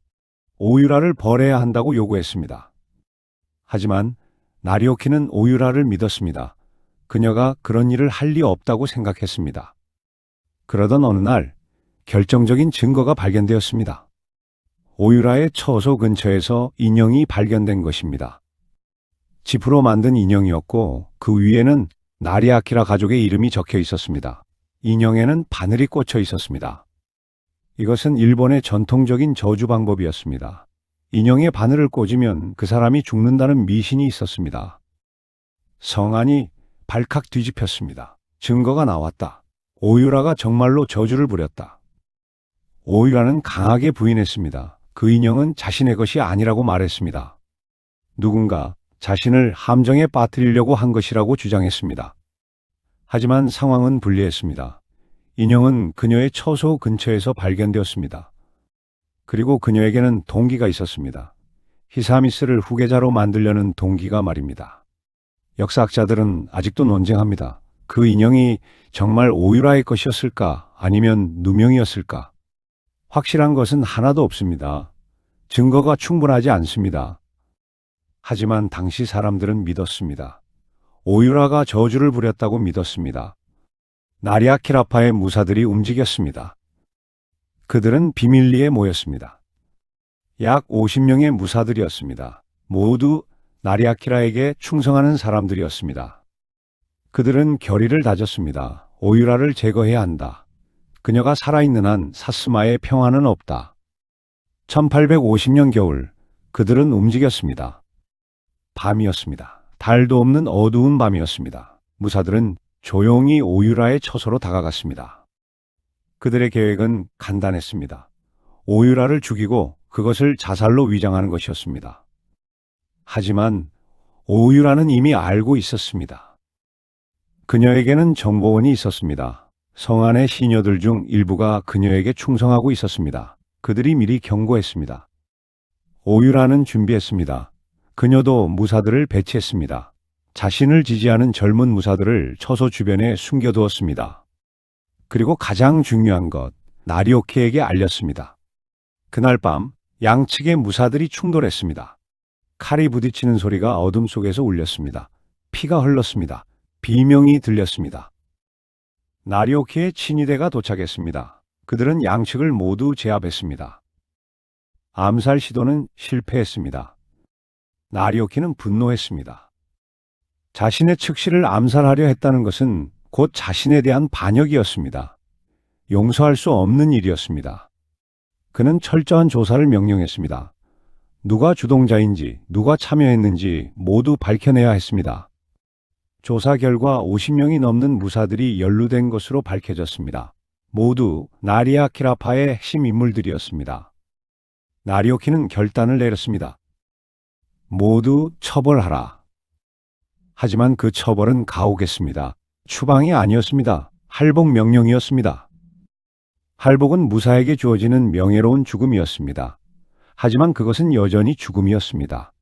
오유라를 벌해야 한다고 요구했습니다. 하지만 나리오키는 오유라를 믿었습니다. 그녀가 그런 일을 할 리 없다고 생각했습니다. 그러던 어느 날 결정적인 증거가 발견되었습니다. 오유라의 처소 근처에서 인형이 발견된 것입니다. 지프로 만든 인형이었고 그 위에는 나리아키라 가족의 이름이 적혀 있었습니다. 인형에는 바늘이 꽂혀 있었습니다. 이것은 일본의 전통적인 저주 방법이었습니다. 인형에 바늘을 꽂으면 그 사람이 죽는다는 미신이 있었습니다. 성안이 발칵 뒤집혔습니다. 증거가 나왔다. 오유라가 정말로 저주를 부렸다. 오유라는 강하게 부인했습니다. 그 인형은 자신의 것이 아니라고 말했습니다. 누군가 자신을 함정에 빠뜨리려고 한 것이라고 주장했습니다. 하지만 상황은 불리했습니다. 인형은 그녀의 처소 근처에서 발견되었습니다. 그리고 그녀에게는 동기가 있었습니다. 히사미스를 후계자로 만들려는 동기가 말입니다. 역사학자들은 아직도 논쟁합니다. 그 인형이 정말 오유라의 것이었을까 아니면 누명이었을까? 확실한 것은 하나도 없습니다. 증거가 충분하지 않습니다. 하지만 당시 사람들은 믿었습니다. 오유라가 저주를 부렸다고 믿었습니다. 나리아키라파의 무사들이 움직였습니다. 그들은 비밀리에 모였습니다. 약 50명의 무사들이었습니다. 모두 나리아키라에게 충성하는 사람들이었습니다. 그들은 결의를 다졌습니다. 오유라를 제거해야 한다. 그녀가 살아있는 한 사스마의 평화는 없다. 1850년 겨울, 그들은 움직였습니다. 밤이었습니다. 달도 없는 어두운 밤이었습니다. 무사들은 조용히 오유라의 처소로 다가갔습니다. 그들의 계획은 간단했습니다. 오유라를 죽이고 그것을 자살로 위장하는 것이었습니다. 하지만 오유라는 이미 알고 있었습니다. 그녀에게는 정보원이 있었습니다. 성 안의 시녀들 중 일부가 그녀에게 충성하고 있었습니다. 그들이 미리 경고했습니다. 오유라는 준비했습니다. 그녀도 무사들을 배치했습니다. 자신을 지지하는 젊은 무사들을 처소 주변에 숨겨두었습니다. 그리고 가장 중요한 것, 나리오키에게 알렸습니다. 그날 밤 양측의 무사들이 충돌했습니다. 칼이 부딪히는 소리가 어둠 속에서 울렸습니다. 피가 흘렀습니다. 비명이 들렸습니다. 나리오키의 친위대가 도착했습니다. 그들은 양측을 모두 제압했습니다. 암살 시도는 실패했습니다. 나리오키는 분노했습니다. 자신의 측시를 암살하려 했다는 것은 곧 자신에 대한 반역이었습니다. 용서할 수 없는 일이었습니다. 그는 철저한 조사를 명령했습니다. 누가 주동자인지, 누가 참여했는지 모두 밝혀내야 했습니다. 조사 결과 50명이 넘는 무사들이 연루된 것으로 밝혀졌습니다. 모두 나리아 키라파의 핵심 인물들이었습니다. 나리오키는 결단을 내렸습니다. 모두 처벌하라. 하지만 그 처벌은 가혹했습니다. 추방이 아니었습니다. 할복 명령이었습니다. 할복은 무사에게 주어지는 명예로운 죽음이었습니다. 하지만 그것은 여전히 죽음이었습니다.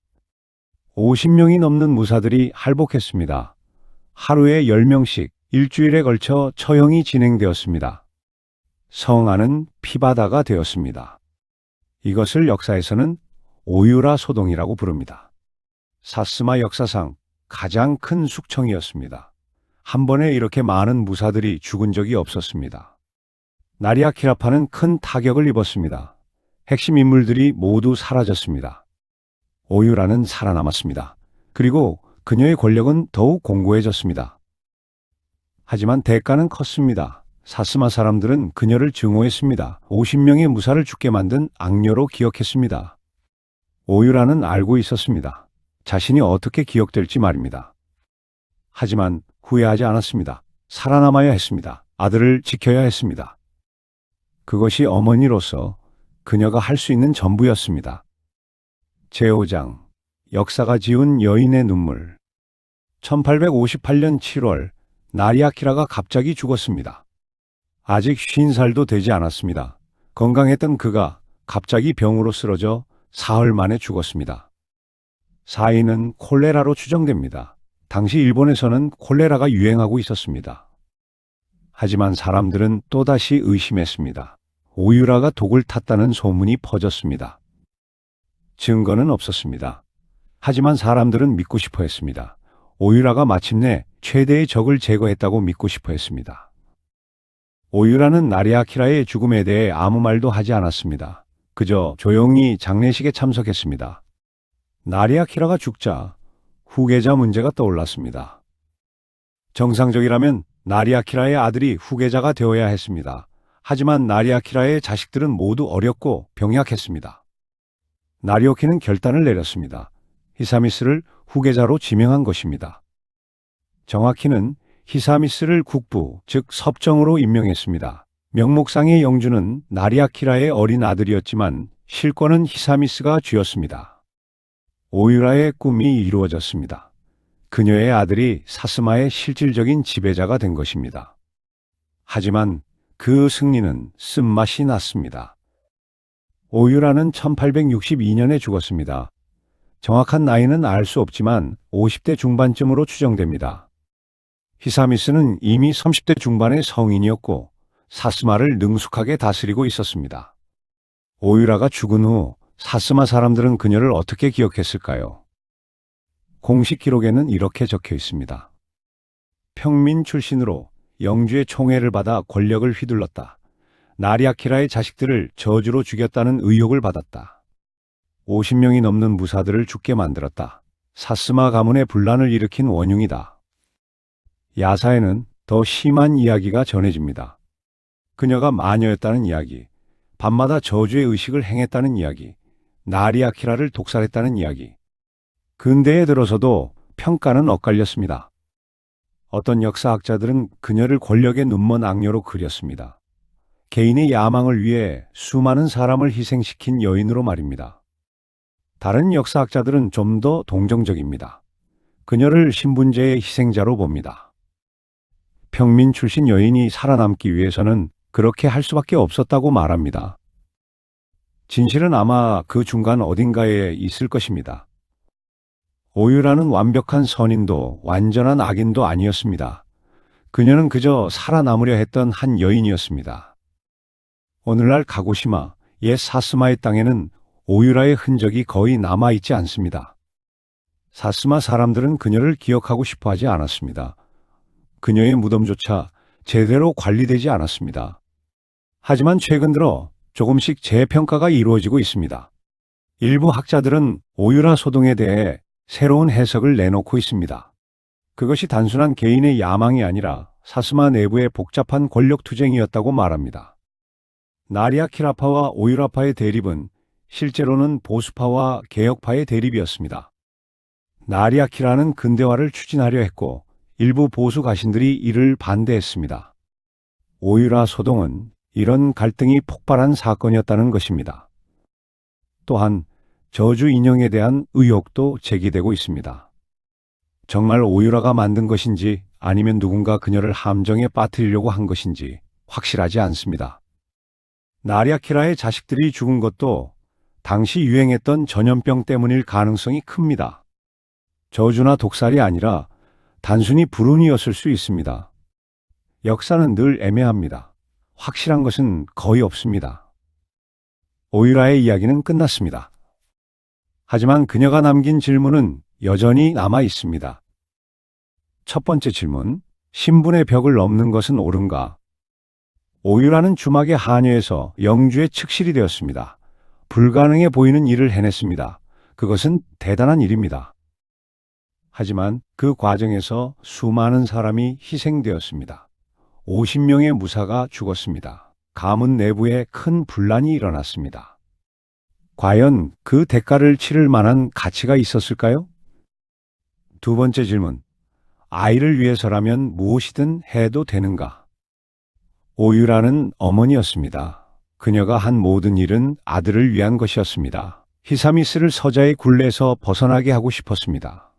50명이 넘는 무사들이 할복했습니다. 하루에 10명씩 일주일에 걸쳐 처형이 진행되었습니다. 성 안은 피바다가 되었습니다. 이것을 역사에서는 오유라 소동이라고 부릅니다. 사스마 역사상 가장 큰 숙청이었습니다. 한 번에 이렇게 많은 무사들이 죽은 적이 없었습니다. 나리아 키라파는 큰 타격을 입었습니다. 핵심 인물들이 모두 사라졌습니다. 오유라는 살아남았습니다. 그리고 그녀의 권력은 더욱 공고해졌습니다. 하지만 대가는 컸습니다. 사스마 사람들은 그녀를 증오했습니다. 50명의 무사를 죽게 만든 악녀로 기억했습니다. 오유라는 알고 있었습니다. 자신이 어떻게 기억될지 말입니다. 하지만 후회하지 않았습니다. 살아남아야 했습니다. 아들을 지켜야 했습니다. 그것이 어머니로서 그녀가 할 수 있는 전부였습니다. 제5장 역사가 지운 여인의 눈물. 1858년 7월 나리아키라가 갑자기 죽었습니다. 아직 50살도 되지 않았습니다. 건강했던 그가 갑자기 병으로 쓰러져 사흘 만에 죽었습니다. 사인은 콜레라로 추정됩니다. 당시 일본에서는 콜레라가 유행하고 있었습니다. 하지만 사람들은 또다시 의심했습니다. 오유라가 독을 탔다는 소문이 퍼졌습니다. 증거는 없었습니다. 하지만 사람들은 믿고 싶어 했습니다. 오유라가 마침내 최대의 적을 제거했다고 믿고 싶어 했습니다. 오유라는 나리아키라의 죽음에 대해 아무 말도 하지 않았습니다. 그저 조용히 장례식에 참석했습니다. 나리아키라가 죽자 후계자 문제가 떠올랐습니다. 정상적이라면 나리아키라의 아들이 후계자가 되어야 했습니다. 하지만 나리아키라의 자식들은 모두 어렸고 병약했습니다. 나리오키는 결단을 내렸습니다. 히사미스를 후계자로 지명한 것입니다. 정확히는 히사미스를 국부, 즉 섭정으로 임명했습니다. 명목상의 영주는 나리아키라의 어린 아들이었지만 실권은 히사미스가 쥐었습니다. 오유라의 꿈이 이루어졌습니다. 그녀의 아들이 사스마의 실질적인 지배자가 된 것입니다. 하지만 그 승리는 쓴맛이 났습니다. 오유라는 1862년에 죽었습니다. 정확한 나이는 알 수 없지만 50대 중반쯤으로 추정됩니다. 히사미스는 이미 30대 중반의 성인이었고 사스마를 능숙하게 다스리고 있었습니다. 오유라가 죽은 후 사스마 사람들은 그녀를 어떻게 기억했을까요? 공식 기록에는 이렇게 적혀 있습니다. 평민 출신으로 영주의 총애를 받아 권력을 휘둘렀다. 나리아키라의 자식들을 저주로 죽였다는 의혹을 받았다. 50명이 넘는 무사들을 죽게 만들었다. 사스마 가문의 분란을 일으킨 원흉이다. 야사에는 더 심한 이야기가 전해집니다. 그녀가 마녀였다는 이야기, 밤마다 저주의 의식을 행했다는 이야기, 나리아키라를 독살했다는 이야기. 근대에 들어서도 평가는 엇갈렸습니다. 어떤 역사학자들은 그녀를 권력의 눈먼 악녀로 그렸습니다. 개인의 야망을 위해 수많은 사람을 희생시킨 여인으로 말입니다. 다른 역사학자들은 좀 더 동정적입니다. 그녀를 신분제의 희생자로 봅니다. 평민 출신 여인이 살아남기 위해서는 그렇게 할 수밖에 없었다고 말합니다. 진실은 아마 그 중간 어딘가에 있을 것입니다. 오유라는 완벽한 선인도 완전한 악인도 아니었습니다. 그녀는 그저 살아남으려 했던 한 여인이었습니다. 오늘날 가고시마, 옛 사스마의 땅에는 오유라의 흔적이 거의 남아있지 않습니다. 사스마 사람들은 그녀를 기억하고 싶어 하지 않았습니다. 그녀의 무덤조차 제대로 관리되지 않았습니다. 하지만 최근 들어 조금씩 재평가가 이루어지고 있습니다. 일부 학자들은 오유라 소동에 대해 새로운 해석을 내놓고 있습니다. 그것이 단순한 개인의 야망이 아니라 사스마 내부의 복잡한 권력 투쟁이었다고 말합니다. 나리아키라파와 오유라파의 대립은 실제로는 보수파와 개혁파의 대립이었습니다. 나리아키라는 근대화를 추진하려 했고 일부 보수 가신들이 이를 반대했습니다. 오유라 소동은 이런 갈등이 폭발한 사건이었다는 것입니다. 또한 저주 인형에 대한 의혹도 제기되고 있습니다. 정말 오유라가 만든 것인지 아니면 누군가 그녀를 함정에 빠뜨리려고 한 것인지 확실하지 않습니다. 나리아키라의 자식들이 죽은 것도 당시 유행했던 전염병 때문일 가능성이 큽니다. 저주나 독살이 아니라 단순히 불운이었을 수 있습니다. 역사는 늘 애매합니다. 확실한 것은 거의 없습니다. 오유라의 이야기는 끝났습니다. 하지만 그녀가 남긴 질문은 여전히 남아 있습니다. 첫 번째 질문, 신분의 벽을 넘는 것은 옳은가? 오유라는 주막의 하녀에서 영주의 측실이 되었습니다. 불가능해 보이는 일을 해냈습니다. 그것은 대단한 일입니다. 하지만 그 과정에서 수많은 사람이 희생되었습니다. 50명의 무사가 죽었습니다. 가문 내부에 큰 분란이 일어났습니다. 과연 그 대가를 치를 만한 가치가 있었을까요? 두 번째 질문, 아이를 위해서라면 무엇이든 해도 되는가? 오유라는 어머니였습니다. 그녀가 한 모든 일은 아들을 위한 것이었습니다. 히사미스를 서자의 굴레에서 벗어나게 하고 싶었습니다.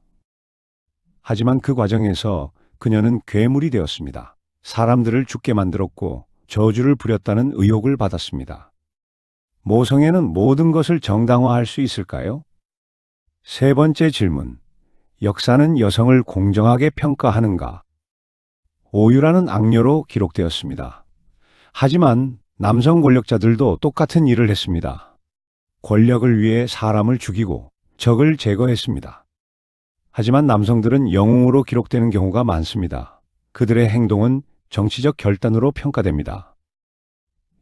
하지만 그 과정에서 그녀는 괴물이 되었습니다. 사람들을 죽게 만들었고 저주를 부렸다는 의혹을 받았습니다. 모성애는 모든 것을 정당화할 수 있을까요? 세 번째 질문, 역사는 여성을 공정하게 평가하는가? 오유라는 악녀로 기록되었습니다. 하지만 남성 권력자들도 똑같은 일을 했습니다. 권력을 위해 사람을 죽이고 적을 제거했습니다. 하지만 남성들은 영웅으로 기록되는 경우가 많습니다. 그들의 행동은 정치적 결단으로 평가됩니다.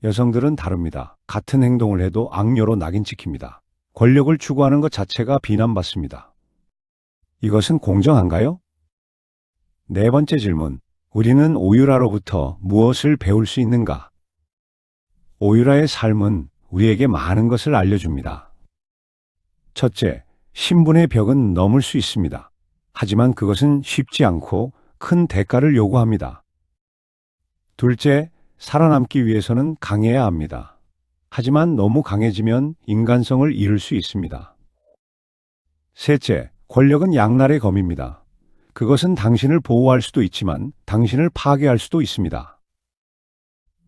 여성들은 다릅니다. 같은 행동을 해도 악녀로 낙인 찍힙니다. 권력을 추구하는 것 자체가 비난받습니다. 이것은 공정한가요? 네 번째 질문, 우리는 오유라로부터 무엇을 배울 수 있는가? 오유라의 삶은 우리에게 많은 것을 알려줍니다. 첫째, 신분의 벽은 넘을 수 있습니다. 하지만 그것은 쉽지 않고 큰 대가를 요구합니다. 둘째, 살아남기 위해서는 강해야 합니다. 하지만 너무 강해지면 인간성을 잃을 수 있습니다. 셋째, 권력은 양날의 검입니다. 그것은 당신을 보호할 수도 있지만 당신을 파괴할 수도 있습니다.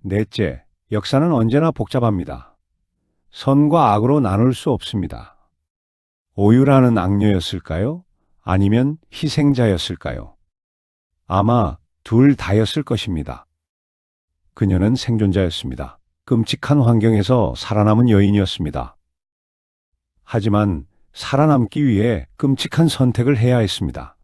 넷째, 역사는 언제나 복잡합니다. 선과 악으로 나눌 수 없습니다. 오유라는 악녀였을까요? 아니면 희생자였을까요? 아마 둘 다였을 것입니다. 그녀는 생존자였습니다. 끔찍한 환경에서 살아남은 여인이었습니다. 하지만 살아남기 위해 끔찍한 선택을 해야 했습니다.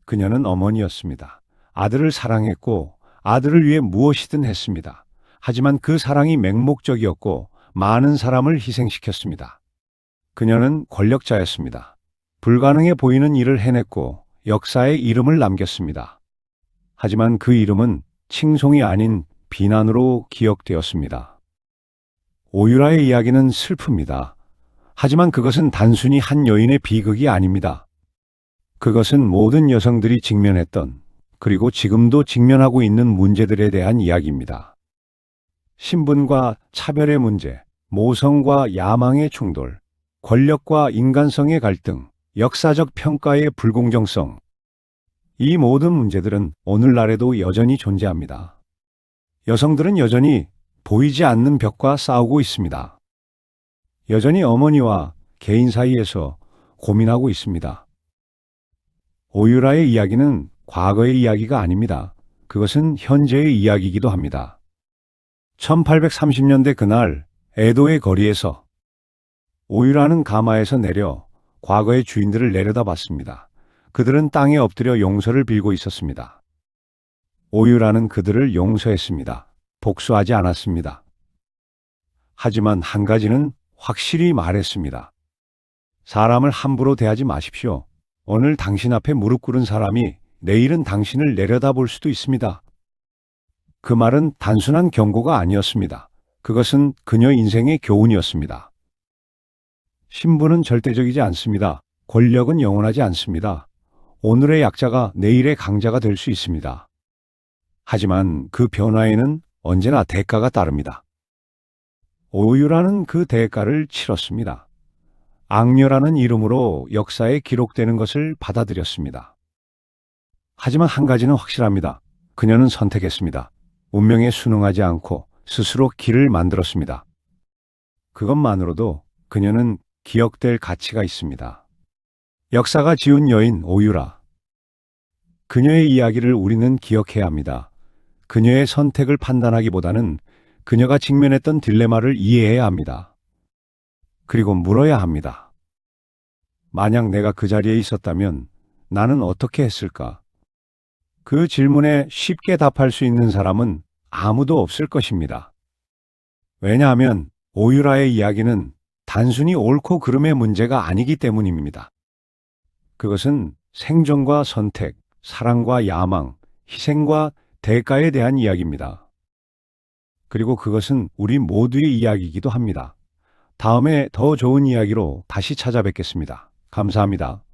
그녀는 어머니였습니다. 아들을 사랑했고 아들을 위해 무엇이든 했습니다. 하지만 그 사랑이 맹목적이었고 많은 사람을 희생시켰습니다. 그녀는 권력자였습니다. 불가능해 보이는 일을 해냈고 역사에 이름을 남겼습니다. 하지만 그 이름은 칭송이 아닌 비난으로 기억되었습니다. 오유라의 이야기는 슬픕니다. 하지만 그것은 단순히 한 여인의 비극이 아닙니다. 그것은 모든 여성들이 직면했던, 그리고 지금도 직면하고 있는 문제들에 대한 이야기입니다. 신분과 차별의 문제, 모성과 야망의 충돌, 권력과 인간성의 갈등, 역사적 평가의 불공정성. 이 모든 문제들은 오늘날에도 여전히 존재합니다. 여성들은 여전히 보이지 않는 벽과 싸우고 있습니다. 여전히 어머니와 개인 사이에서 고민하고 있습니다. 오유라의 이야기는 과거의 이야기가 아닙니다. 그것은 현재의 이야기이기도 합니다. 1830년대 그날 에도의 거리에서 오유라는 가마에서 내려 과거의 주인들을 내려다봤습니다. 그들은 땅에 엎드려 용서를 빌고 있었습니다. 오유라는 그들을 용서했습니다. 복수하지 않았습니다. 하지만 한 가지는 확실히 말했습니다. 사람을 함부로 대하지 마십시오. 오늘 당신 앞에 무릎 꿇은 사람이 내일은 당신을 내려다볼 수도 있습니다. 그 말은 단순한 경고가 아니었습니다. 그것은 그녀 인생의 교훈이었습니다. 신분은 절대적이지 않습니다. 권력은 영원하지 않습니다. 오늘의 약자가 내일의 강자가 될 수 있습니다. 하지만 그 변화에는 언제나 대가가 따릅니다. 오유라는 그 대가를 치렀습니다. 악녀라는 이름으로 역사에 기록되는 것을 받아들였습니다. 하지만 한 가지는 확실합니다. 그녀는 선택했습니다. 운명에 순응하지 않고 스스로 길을 만들었습니다. 그것만으로도 그녀는 기억될 가치가 있습니다. 역사가 지운 여인 오유라. 그녀의 이야기를 우리는 기억해야 합니다. 그녀의 선택을 판단하기보다는 그녀가 직면했던 딜레마를 이해해야 합니다. 그리고 물어야 합니다. 만약 내가 그 자리에 있었다면 나는 어떻게 했을까? 그 질문에 쉽게 답할 수 있는 사람은 아무도 없을 것입니다. 왜냐하면 오유라의 이야기는 단순히 옳고 그름의 문제가 아니기 때문입니다. 그것은 생존과 선택, 사랑과 야망, 희생과 대가에 대한 이야기입니다. 그리고 그것은 우리 모두의 이야기이기도 합니다. 다음에 더 좋은 이야기로 다시 찾아뵙겠습니다. 감사합니다.